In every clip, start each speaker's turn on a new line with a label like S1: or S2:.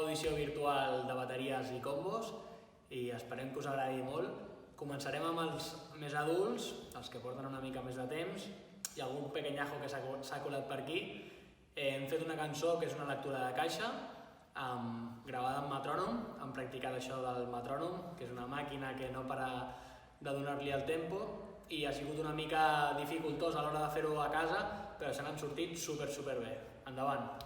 S1: audició virtual de bateries i combos i esperem que us agradi molt. Començarem amb els més adults, els que porten una mica més de temps, i algun pequeñajo que s'ha colat per aquí. Hem fet una cançó que és una lectura de caixa, gravada amb metrònom. Hem practicat això del metrònom, que és una màquina que no para de donar-li el tempo, i ha sigut una mica dificultós a l'hora de fer-ho a casa, però se n'han sortit super bé. Endavant!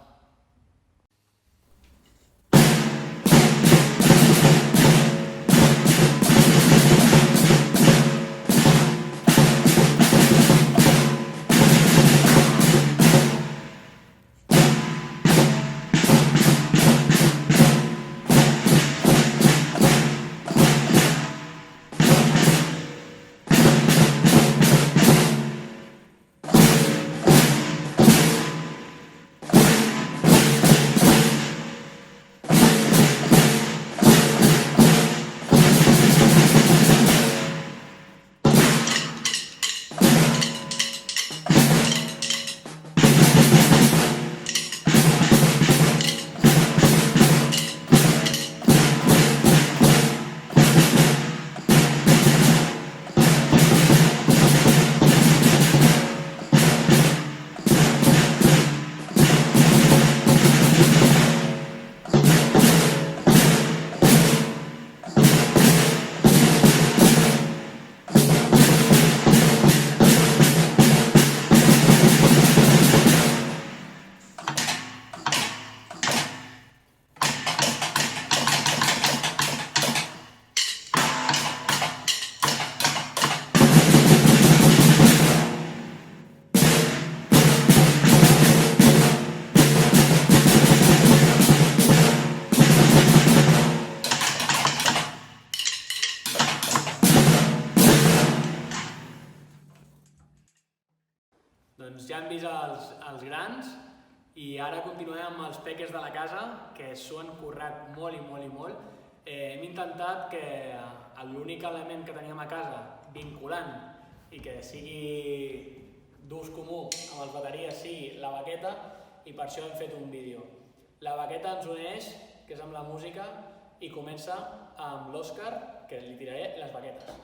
S1: Doncs ja hem vist els grans i ara continuem amb els peques de la casa, que s'ho han currat molt i molt. Hem intentat que l'únic element que teníem a casa vinculant i que sigui d'ús comú amb les bateries sigui la baqueta, i per això hem fet un vídeo. La baqueta ens uneix, que és amb la música, i comença amb l'Òscar, que li tiraré les baquetes.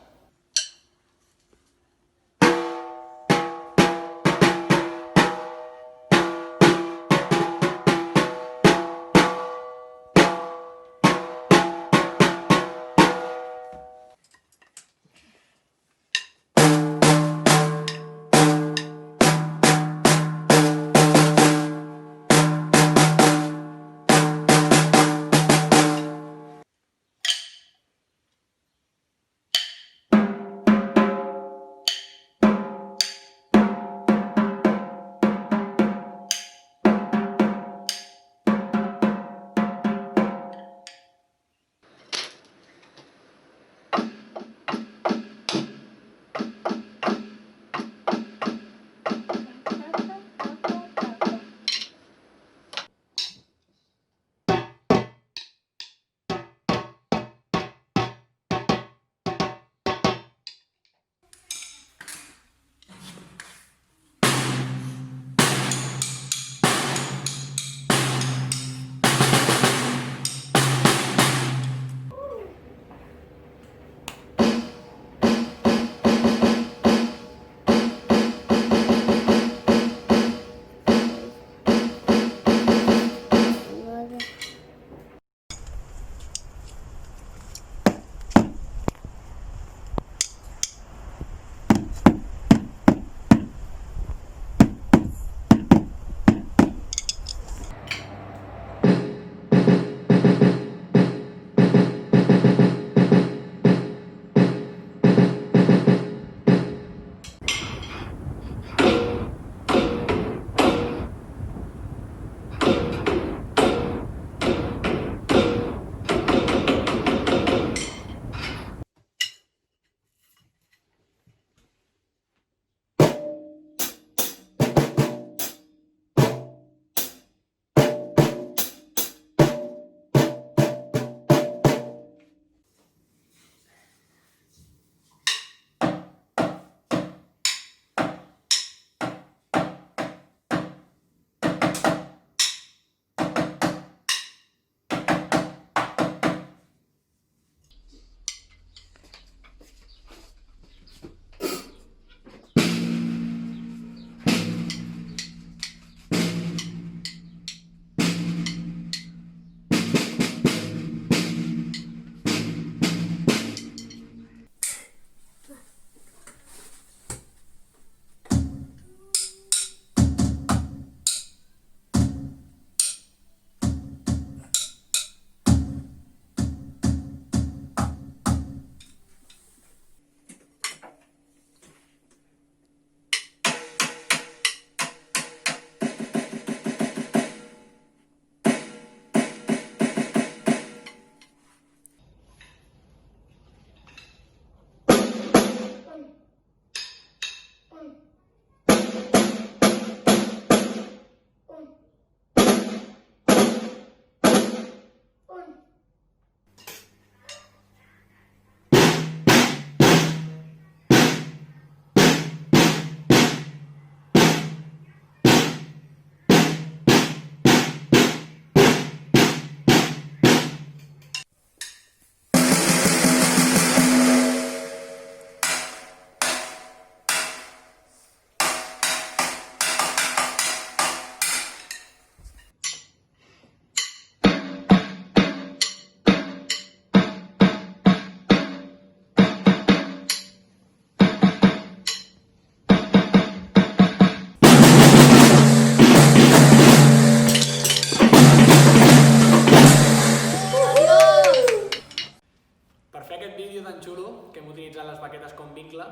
S1: vincle,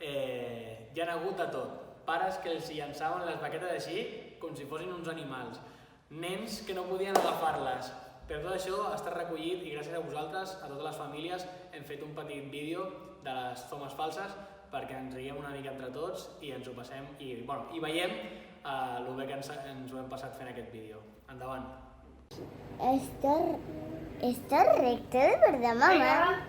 S1: hi ha hagut de tot. Pares que els llançaven les baquetes així com si fossin uns animals. Nens que no podien agafar-les. Per tot això ha estat recollit i gràcies a vosaltres, a totes les famílies, hem fet un petit vídeo de les tomes falses perquè ens riguem una mica entre tots i ens ho passem i veiem el bé que ens ho hem passat fent aquest vídeo. Endavant.
S2: ¿Está recto de verdad, mamá?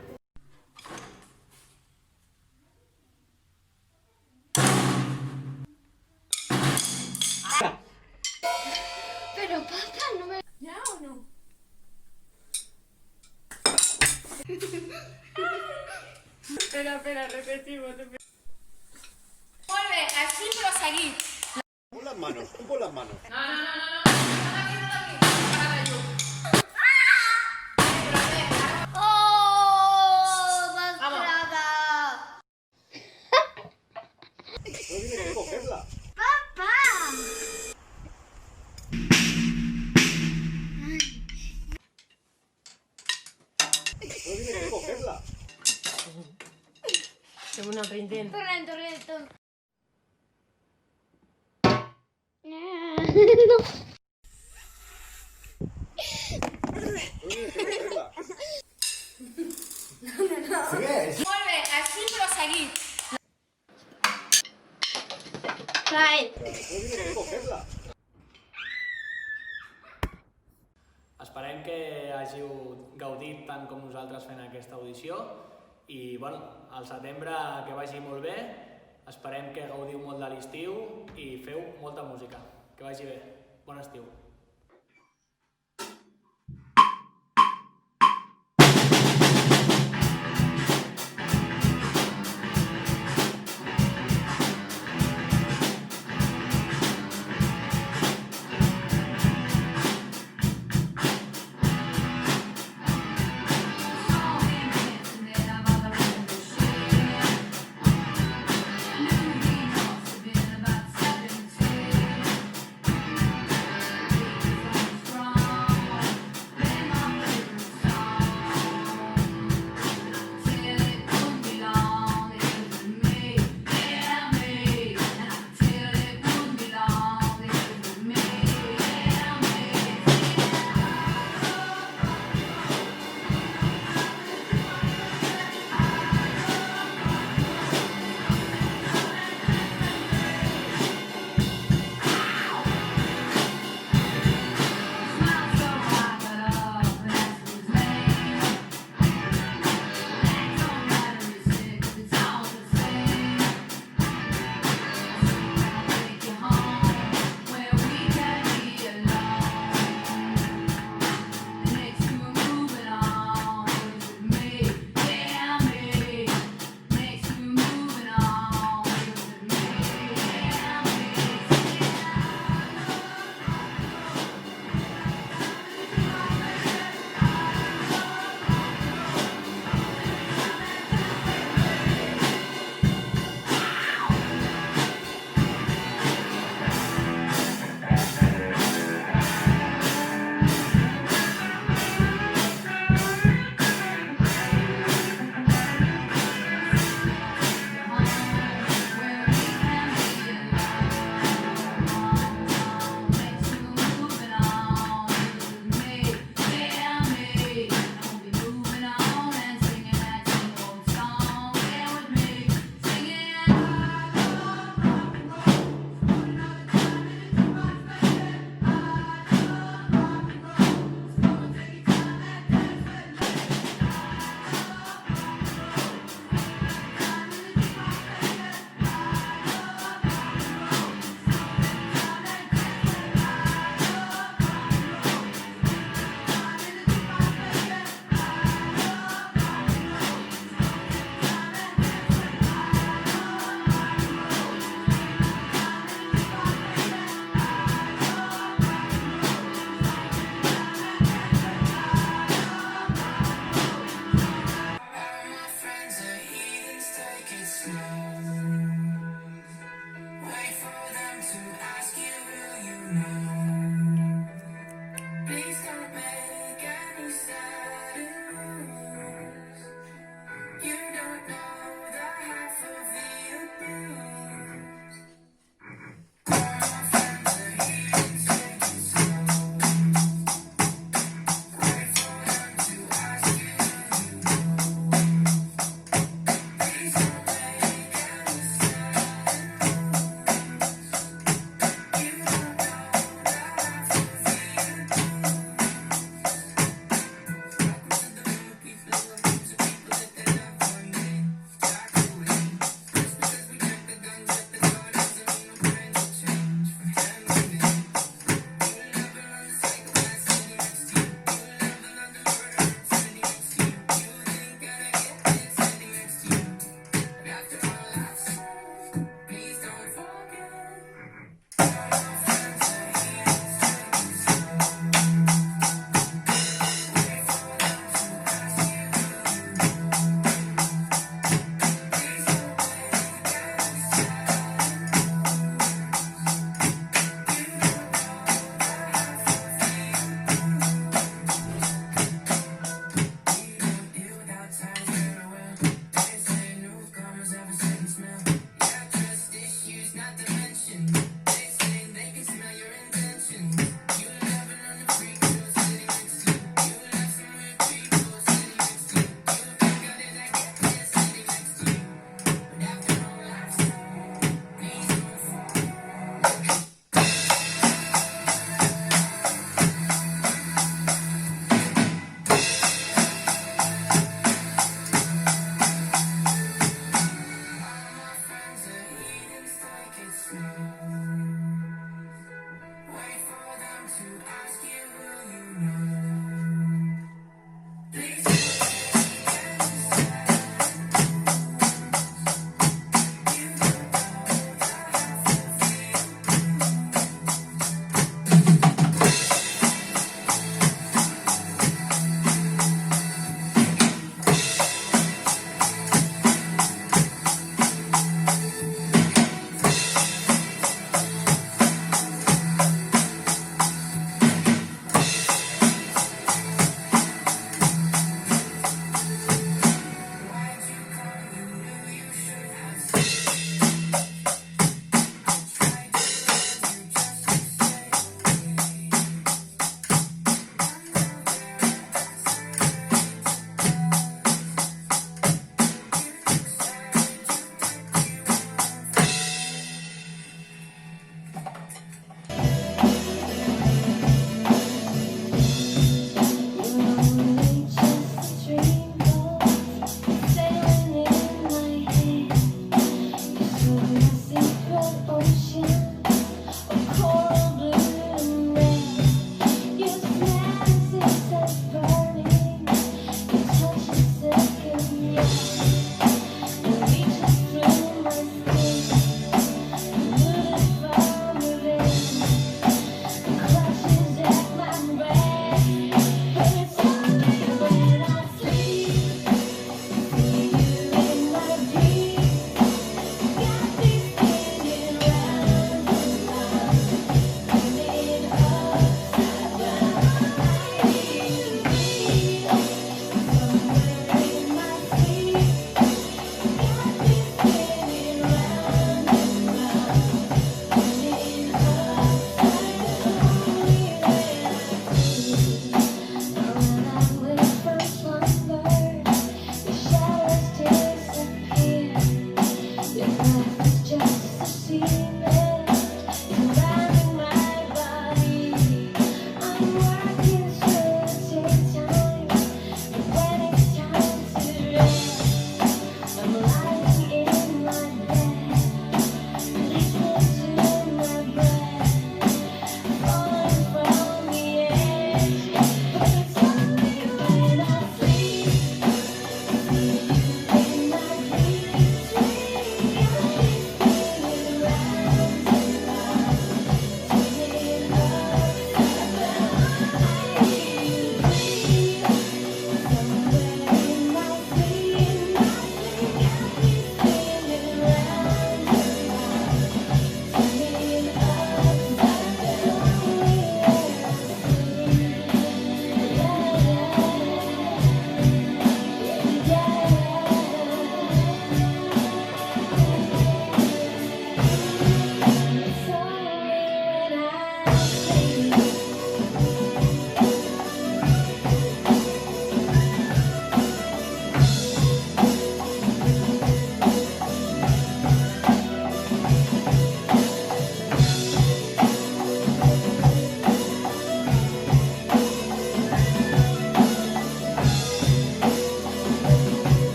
S2: Pero papá, no me... ¿Ya o no? Espera, repetimos. Molt bé, així però seguit.
S3: Pon las manos, pon las manos.
S2: No. Para la llum. ¡Oh! ¡Bastada!
S3: No tienes que cogerla.
S2: ¡Papá!
S3: No tienes que cogerla.
S4: Fem un altre intent.
S2: Torrent.
S3: No tienes que cogerla.
S2: Molt bé, així però seguit. Right.
S3: No tienes que cogerla.
S1: Esperem que hàgiu gaudit tant com nosaltres fent aquesta audició i al setembre que vagi molt bé, esperem que gaudiu molt de l'estiu i feu molta música. Que vagi bé. Bon estiu.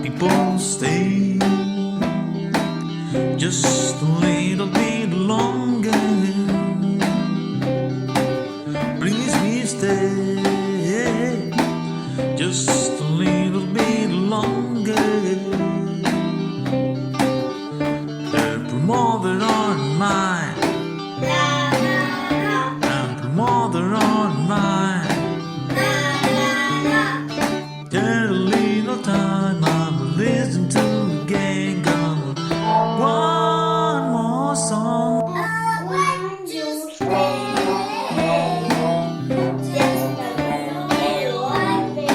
S4: People stay just a little bit longer. Please be stay just a little bit longer. The mother on mine, and mother on mine. Get a little time, I'm listening to the gang. One more song.
S5: I want to stay just a little bit longer.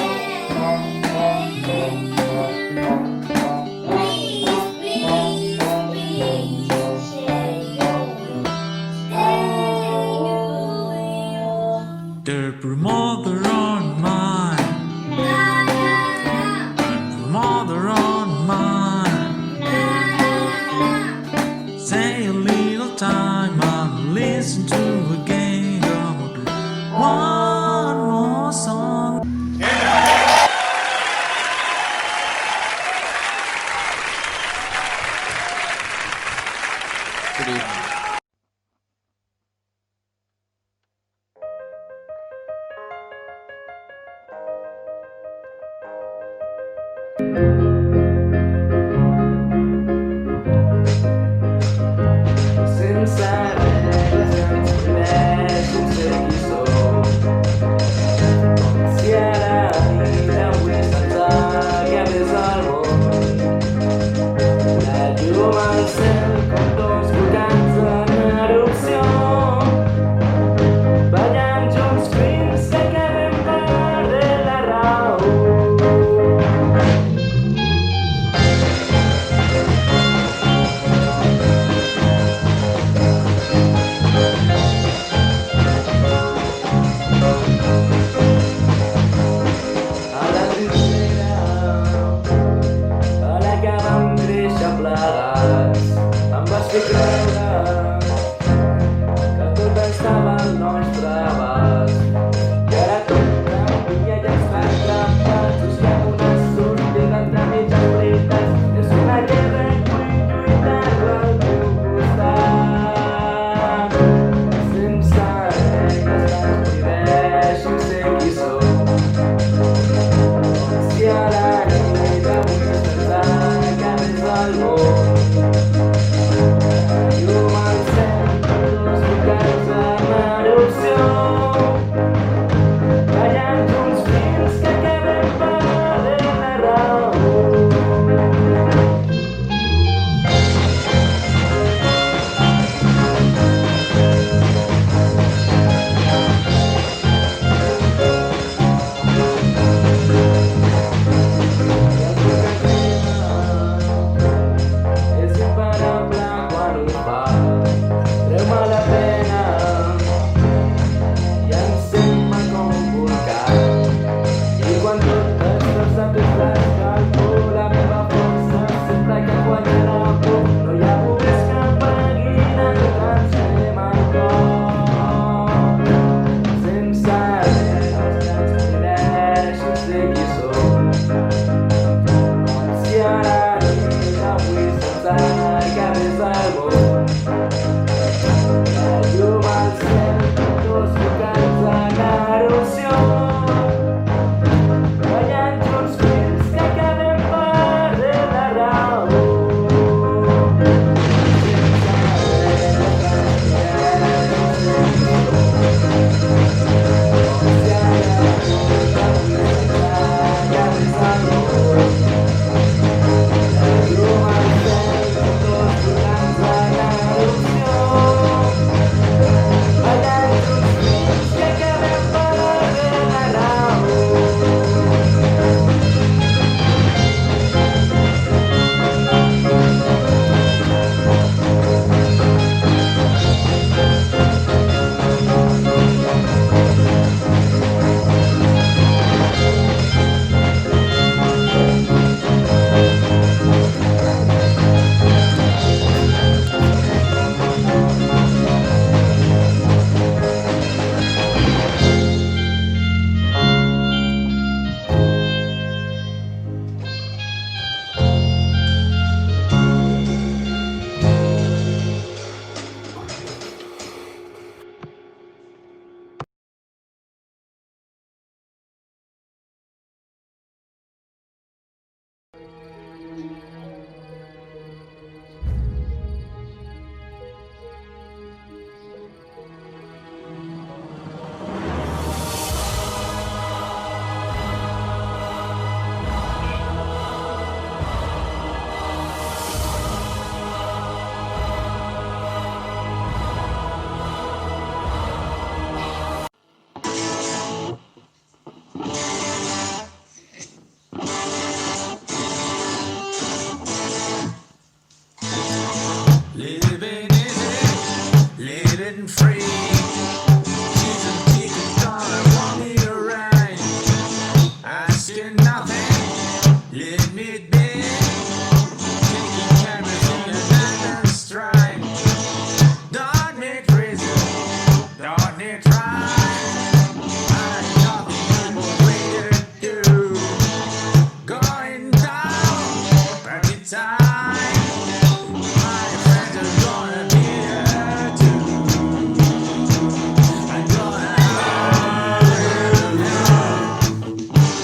S5: Please, please, please, say you will.
S4: The mother on mine, and mother on mine. Say a little time, I'm listening to a gang. One more song.
S6: Good evening.
S7: Sense regles sense qui sou. Si ara vida vull sentar que més al món. La llum al cel com dos volcans en erupció. Ballant junts fins que acabem perdent la raó. A la trinxera, a la que vam créixer plegats, em vas fer creure que tot estava al nostre abast. I ara tot canvia i ens fa atrapats, busquem una sortida entre mitges veritats. És una guerra i vull lluitar-la al teu costat. Sense regles que ens prohibeixin ser qui som. Si a la nit avui despertar que més al món. La llum al cel com dos volcans en erupció. Ballant junts fins que acabem perdent la raó. És imparable quan ho fa. Treu-me la pena i encén-me com un volcà. I quan tot es desatestarà, calculo la meva força. Sempre que guanya la por, no hi ha bombers que apaguin el transfem al cor. Sense regles que ens prohibeixin ser qui som. Si ara nit avui sense que més al món. La llum al cel com dos volcans en erupció. Ballant junts fins que acabem perdent la raó. Si ara nit avui sense que més al món. La llum al cel com dos volcans
S4: getting free. She's a ticket gonna want me to ride. Asking nothing, let me be. Taking everything and stride. Don't need reason, don't need try. I ain't nothing but way to do. Going down, party time. My friends are gonna be there too. I'm gonna hide with hell.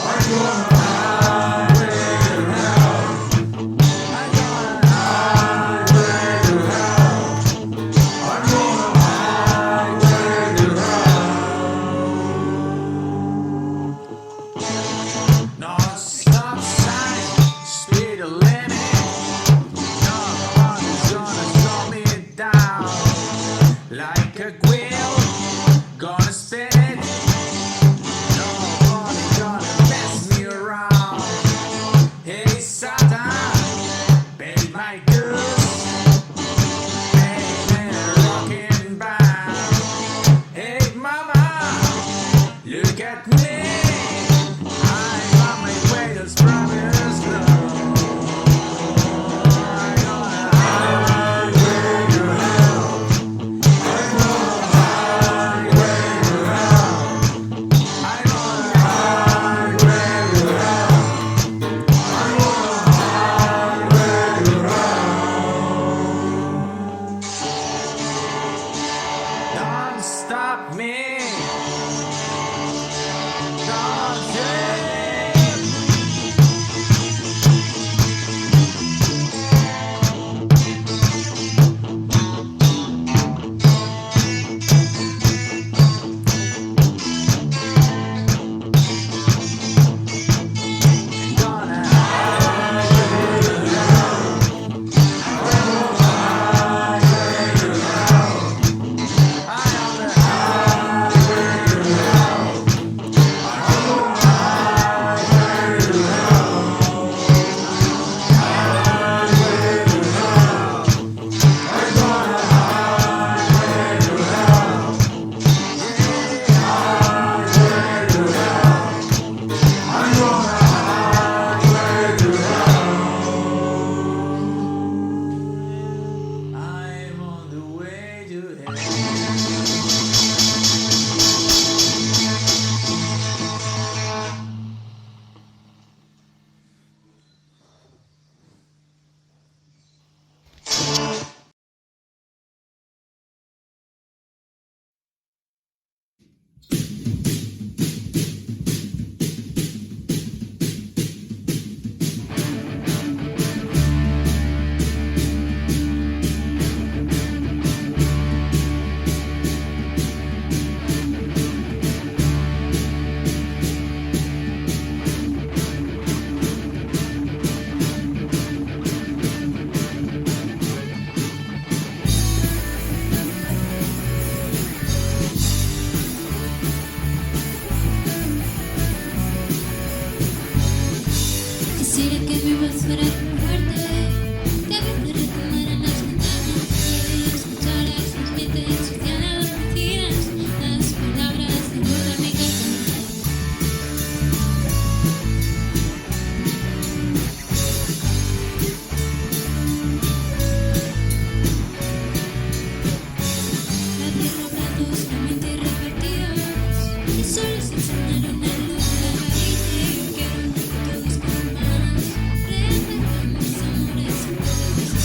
S4: I'm gonna hide with hell. I'm gonna hide with hell. I'm gonna hide with hell. No stop sign, speed limit. Nobody's gonna slow me down. Like a wheel, gonna spin it. Nobody's gonna mess me around. Hey Satan, pay my dues. Hey man, rockin' bound. Hey mama, look at me. I'm on my way to promised love. I'm gonna hide with your help. I'm gonna hide with your help. I'm gonna hide with your help. I'm gonna hide with your help. Don't stop me. Don't you? Gonna hide with your help. I'm gonna hide with your help. I'm gonna hide with your help. I'm gonna hide with your help. Hide with your help. I'm gonna hide with your help. Yeah, hide with your help. I'm gonna hide with your help. I'm on the way to hell.
S5: Quisiera que mi voz fuera tan fuerte, que a veces retumbaran las ventanas, que escucharas mis gritos y ensuciaran las vecinas, las palabras de nuestra amiga. La tierra, platos, la mente repartidos, y solo se enseñaron el luz de la garita. Yo quiero un poquito de más, real mis amores y poderes.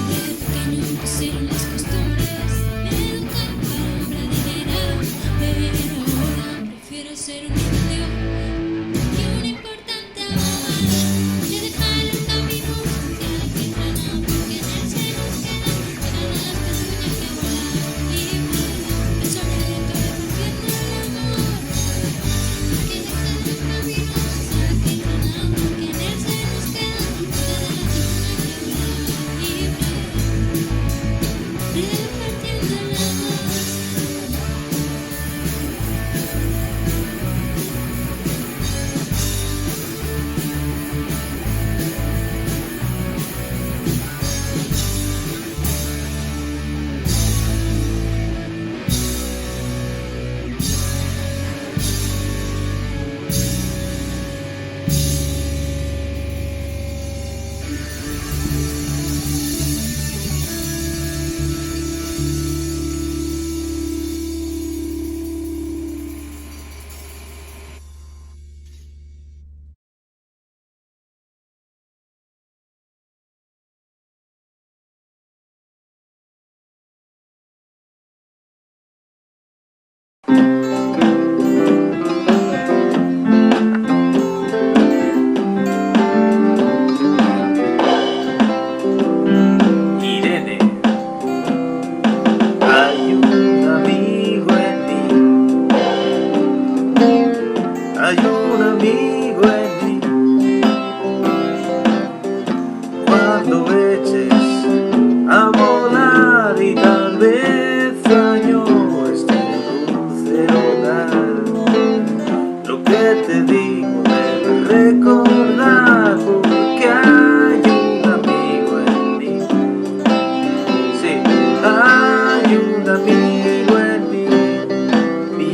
S5: Desde pequeño me pusieron las costumbres, me educaron para hombre adinerado, pero ahora prefiero ser un indio que un importante abogado. De dejar el camino hacia la tierra, no, porque en él se nos quedan las pezuñas que volan libre. Es hora de que defienda el amor, que dejar el camino hacia la tierra, no, porque en él se nos quedan las pezuñas que volan libre. Repartiendo el amor.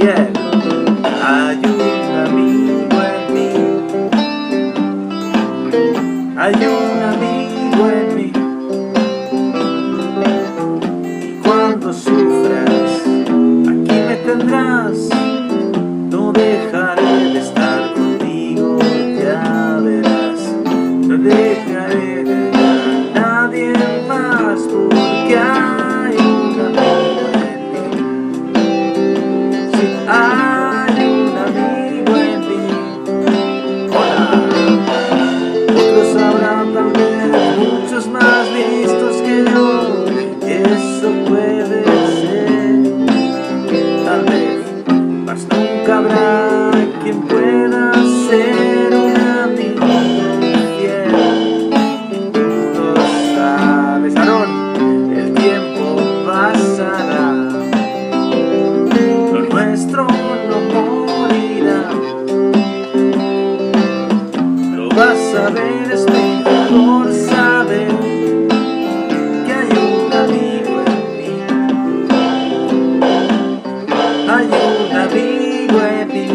S7: cielo. Hay un amigo en mí. Hay un amigo en mí. Y cuando sufras, aquí me tendrás. No dejaré de estar contigo, ya verás. No dejaré de ver a nadie más, porque hay un amigo en mí. Sí, hay un amigo en mí. Hola. Otros habrán también, muchos más listos que yo. Eso puede ser, tal vez, mas nunca habrá quien pueda ser un amigo fiel. Tú lo sabes, Aarón, el tiempo pasará, lo nuestro no morirá. Lo vas a ver, es mejor saber que hay un amigo en mí. Hay un amigo en mí.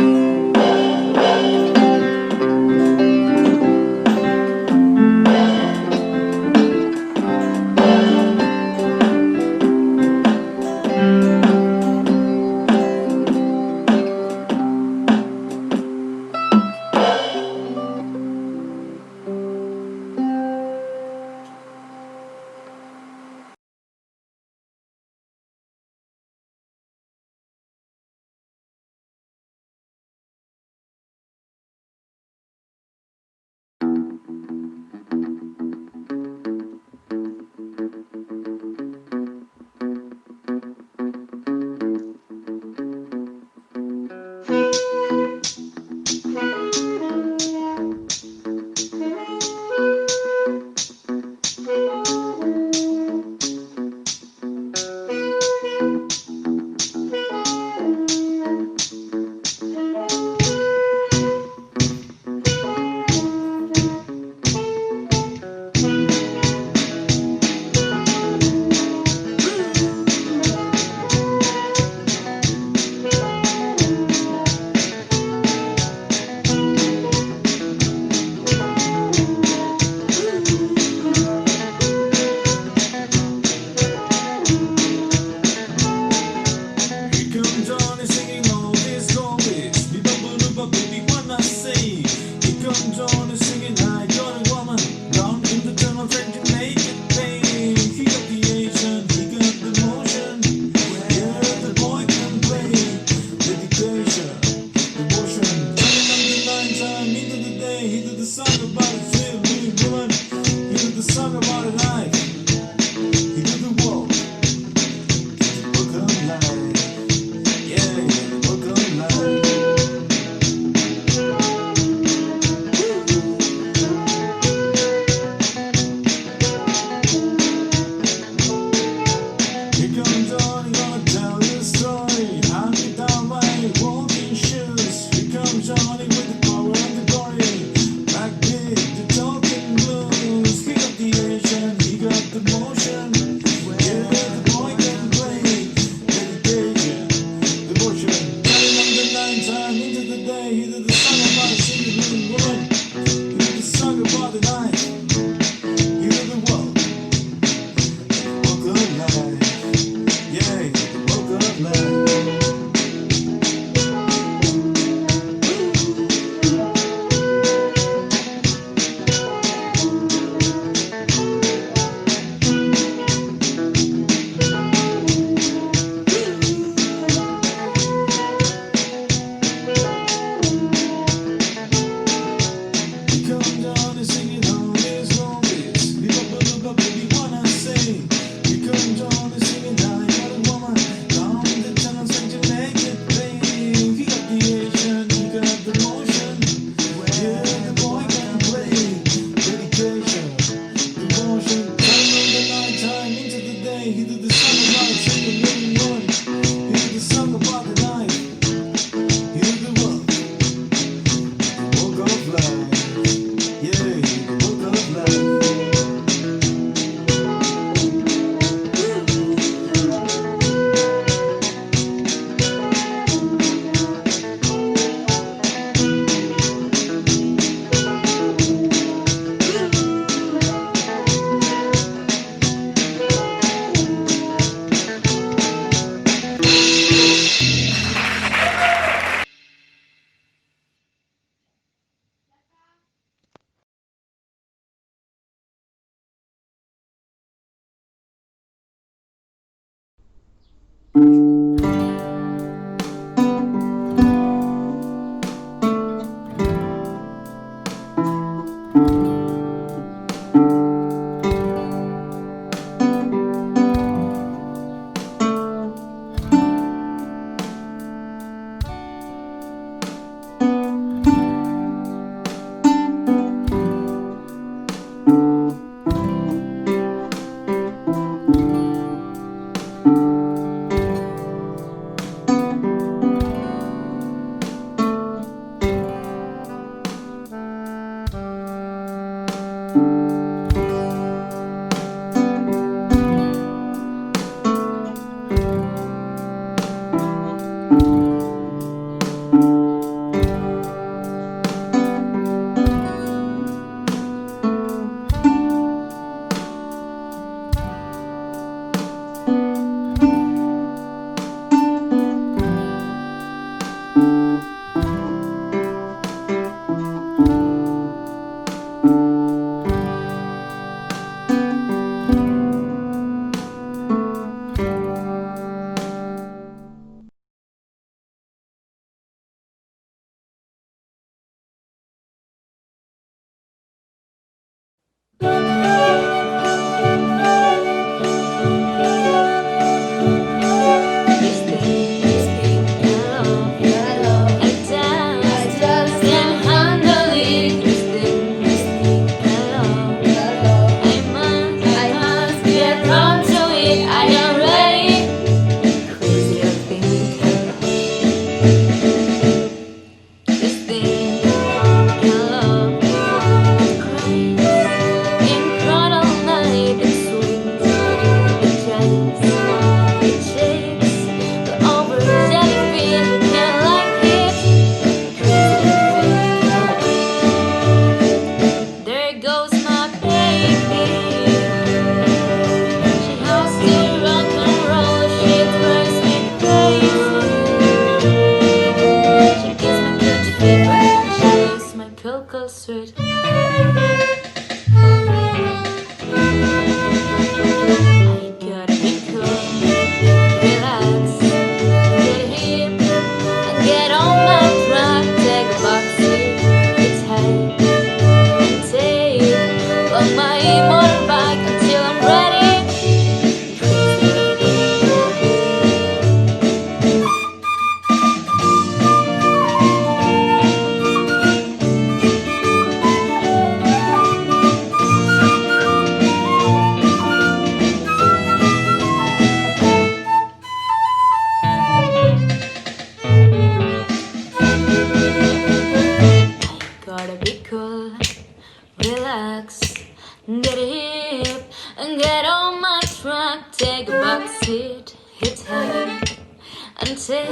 S5: take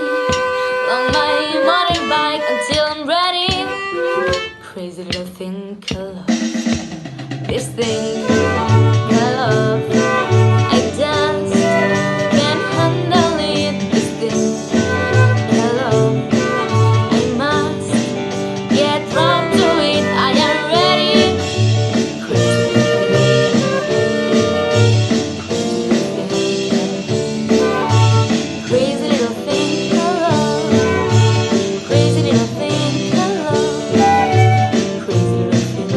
S5: on my motorbike until I'm ready. Crazy little thing called love. This thing called love. I just can't handle it. This thing called love. I must get round to it. I am ready. Crazy little thing called love. Crazy little thing called love. Crazy little thing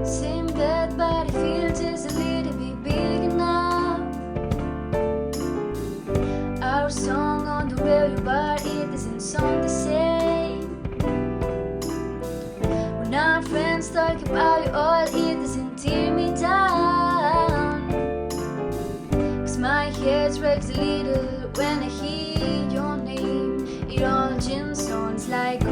S5: Same bed, but it feels just a little bit big enough. Our song on the radio, but it doesn't sound the same. When our friends talk about you all, it doesn't tear me down. 'Cause my head breaks a little when I hear your name. It all just sounds like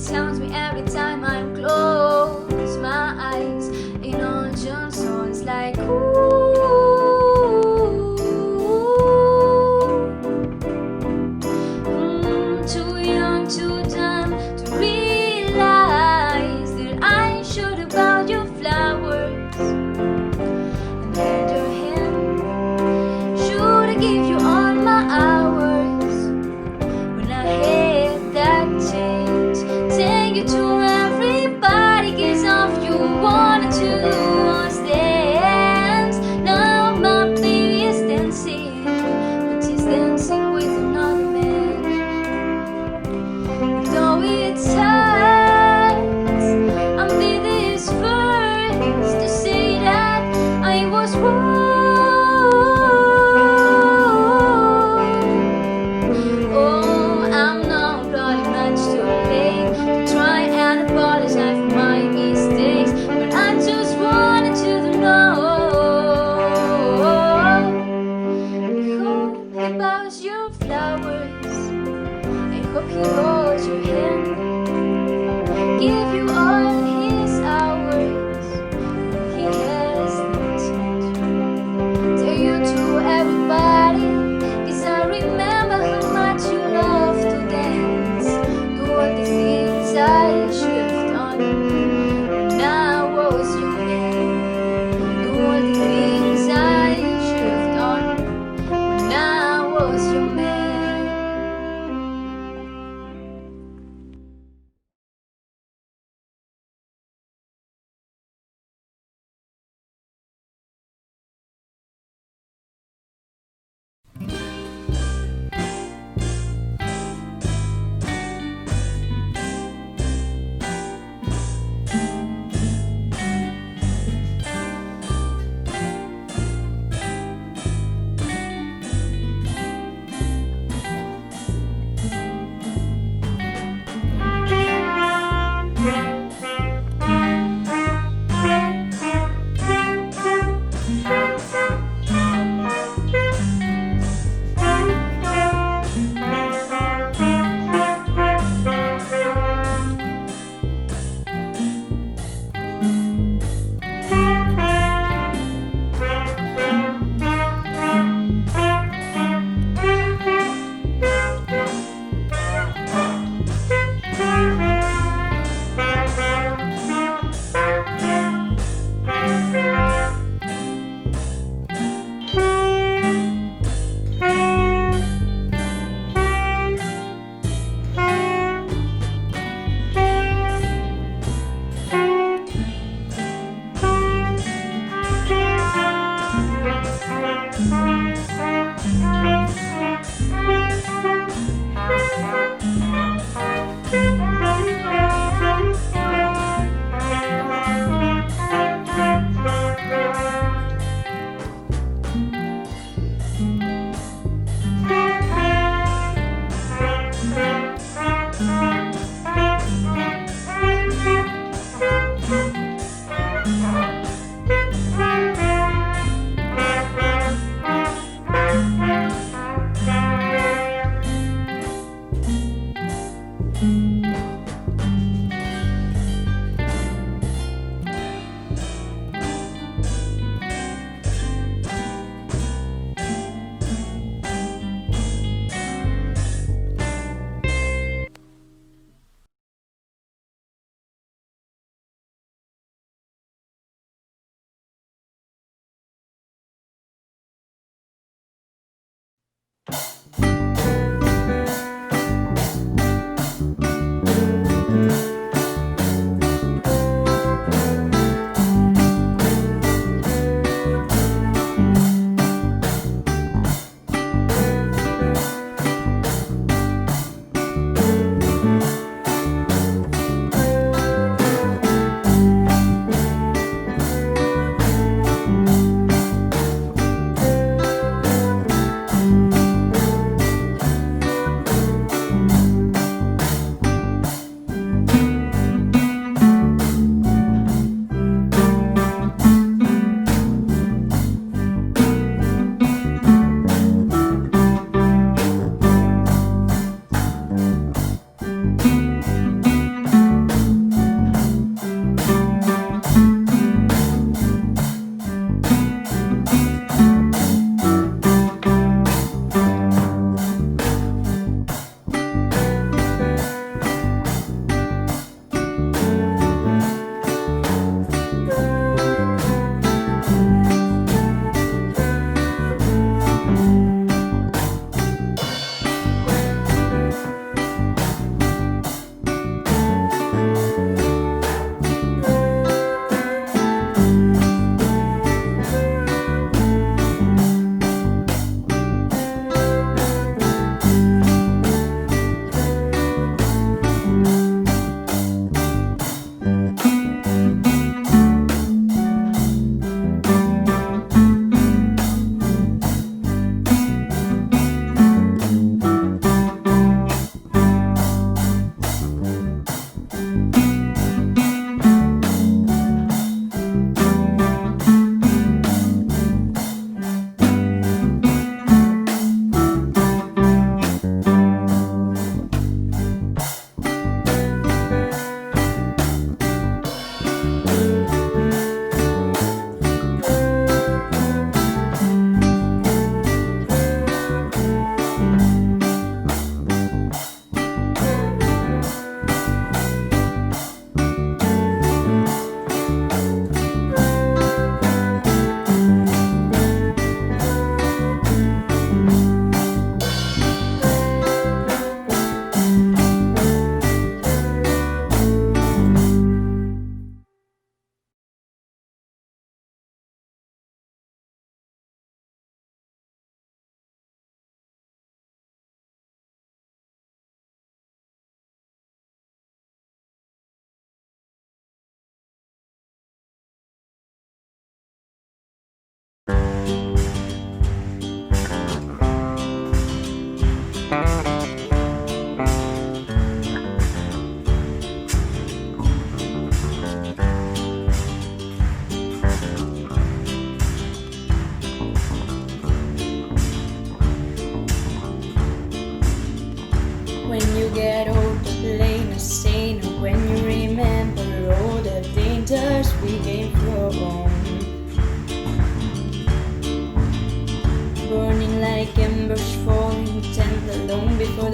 S5: sounds me every time I close my eyes. In all your songs like too young, too dumb to realize that I should have bought you flowers and held your hand. Should have give you all my hours when I had that chance. Take you to every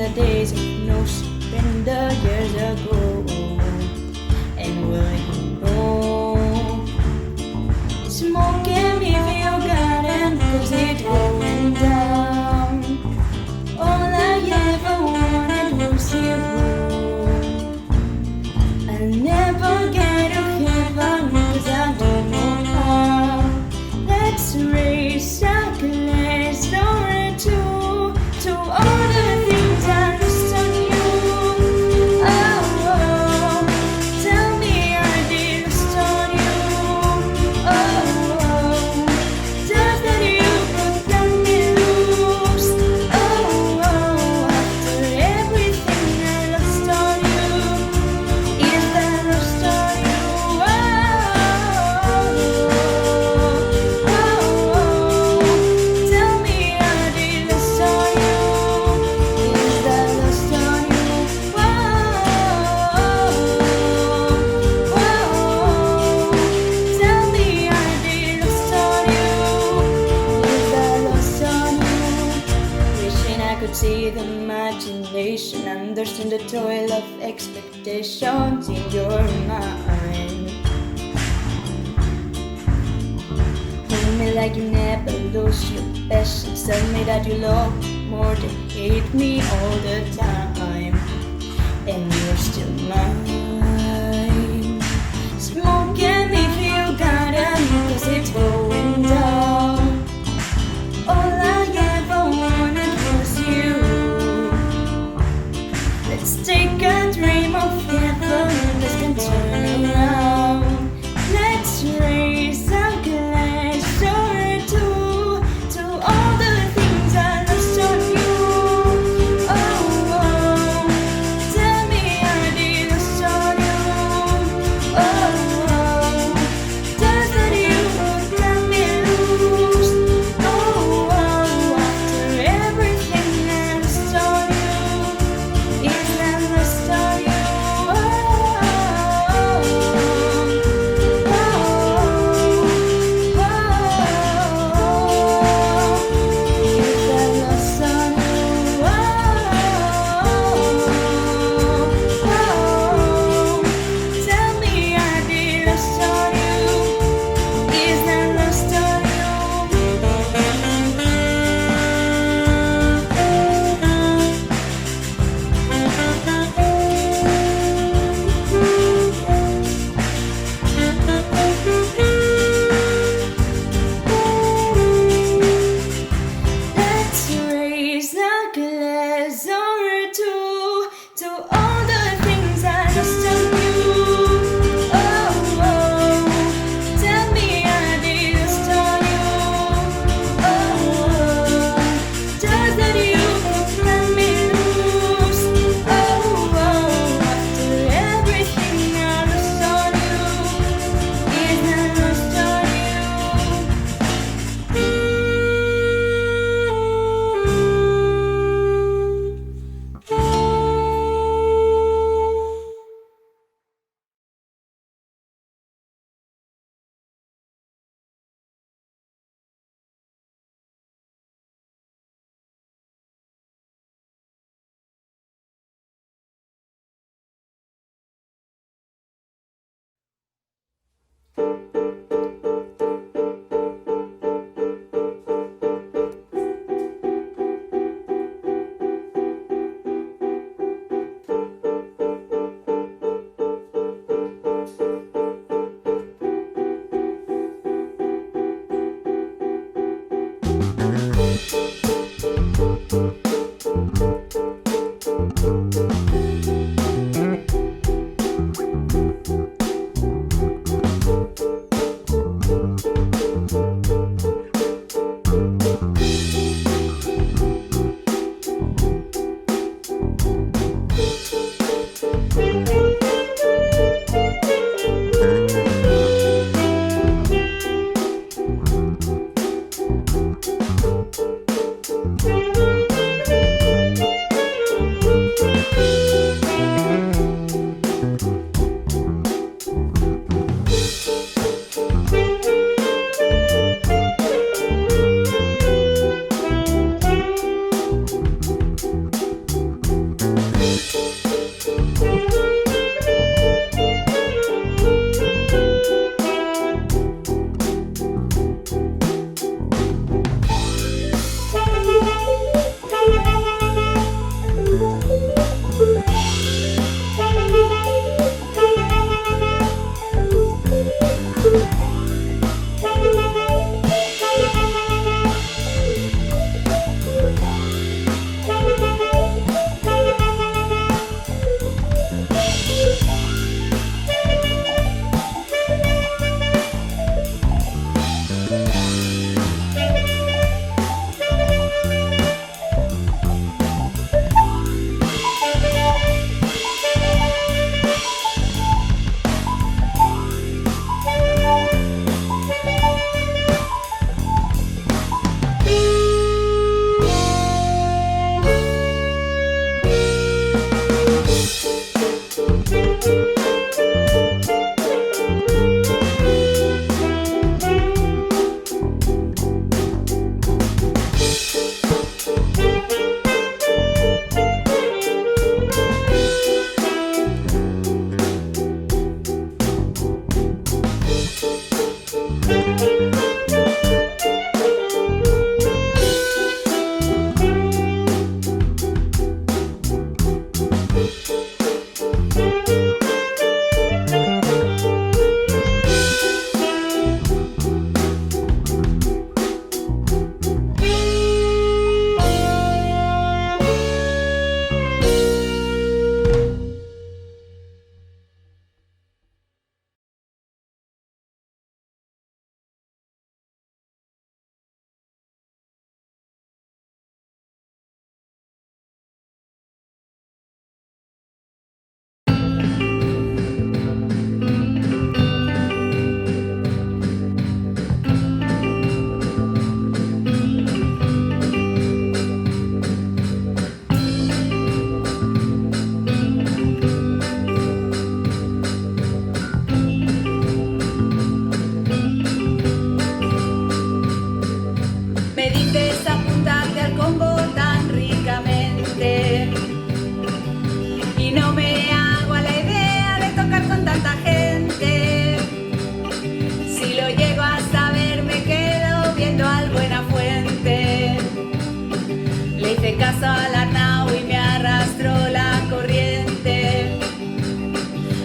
S6: the days of no surrender years ago. And will you know, smoking me feel garden cause it's going down. All I ever wanted was you. I'll never get to heaven cause I don't know how. Let's raise our glass door to all the things I lost on you. Oh, tell me I did lost on you. Oh, just that you could let me loose. Oh, after everything I lost on you, is that lost on you? Tell me I did lost on you. Is that lost on you? Tell me I did lost on you. Is that lost on you? Wishing I could see the imagination, understand the toil of expectations in your mind. Hold me like you never lose your passion. Tell me that you love more than hate me all the time. And you're still mine. Smoking me feel garden cause it's going down. All I ever wanted was you. Let's take a dream of heaven, this can turn around. Let's raise our glass to all the things I lost on you. Oh, tell me I did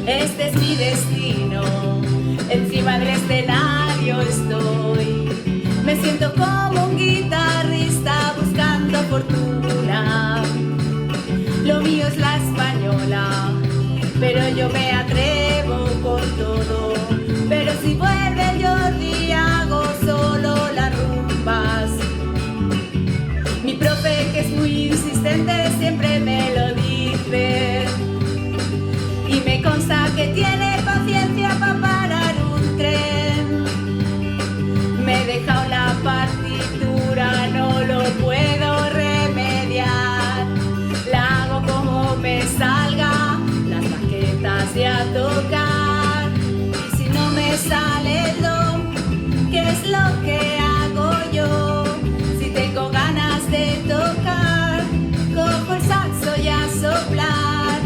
S6: Este es mi destino, encima del escenario estoy. Me siento como un guitarrista buscando fortuna. Lo mío es la española, pero yo me atrevo con todo. Pero si vuelve el Jordi hago solo las rumbas. Mi profe, que es muy insistente, siempre me lo dice. Y me consta que tiene paciencia para parar un tren. Me he dejado la partitura, no lo puedo remediar. La hago como me salga, las maquetas y a tocar. Y si no me sale el do, ¿qué es lo que hago yo? Si tengo ganas de tocar, cojo el saxo y a soplar.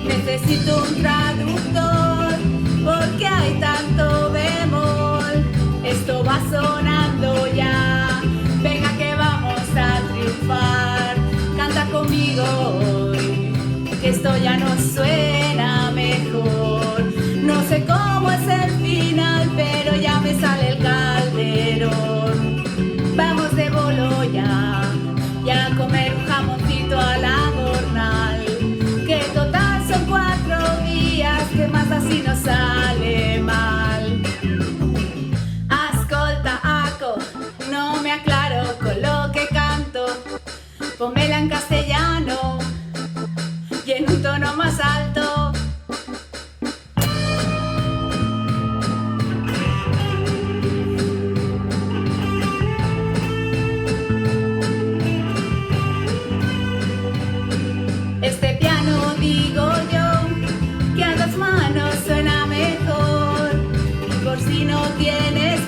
S6: Necesito un traductor, porque hay tanto bemol. Esto va sonando ya, venga que vamos a triunfar. Canta conmigo hoy, que esto ya no suena mejor. No sé cómo es el final, pero ya me sale el calderón. Vamos de bolo ya, y a comer un jamoncito a la gornal. Que total son 4 días, que más así no sale mal. Ascolta, Aco, no me aclaro con lo que canto. Pónmela en castellano y en un tono más alto. Este piano, digo yo, que a 2 manos suena mejor. Por si no tienes